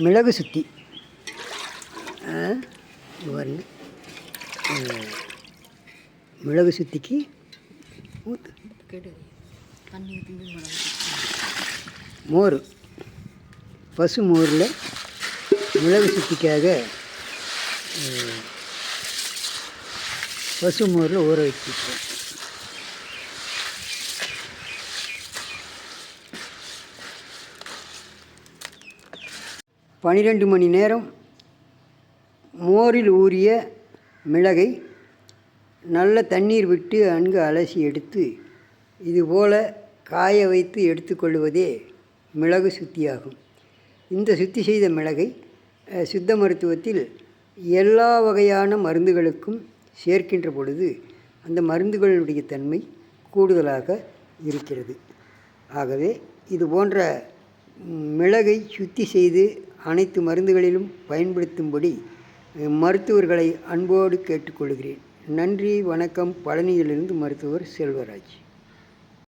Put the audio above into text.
மிளகு சுத்தி மிளகு சுத்திக்கு மோர், பசு மோரில் மிளகு சுத்திக்காக பசு மோரில் ஊற வச்சுருக்கோம். பன்னிரெண்டு மணி நேரம் மோரில் ஊறிய மிளகை நல்ல தண்ணீர் விட்டு நன்கு அலசி எடுத்து இதுபோல் காய வைத்து எடுத்துக்கொள்வதே மிளகு சுத்தியாகும். இந்த சுத்தி செய்த மிளகை சித்த மருத்துவத்தில் எல்லா வகையான மருந்துகளுக்கும் சேர்க்கின்ற பொழுது அந்த மருந்துகளுடைய தன்மை கூடுதலாக இருக்கிறது. ஆகவே இது போன்ற மிளகை சுத்தி செய்து அனைத்து மருந்துகளிலும் பயன்படுத்தும்படி மருத்துவர்களை அன்போடு கேட்டுக்கொள்கிறேன். நன்றி, வணக்கம். பழனியிலிருந்து மருத்துவர் செல்வராஜ்.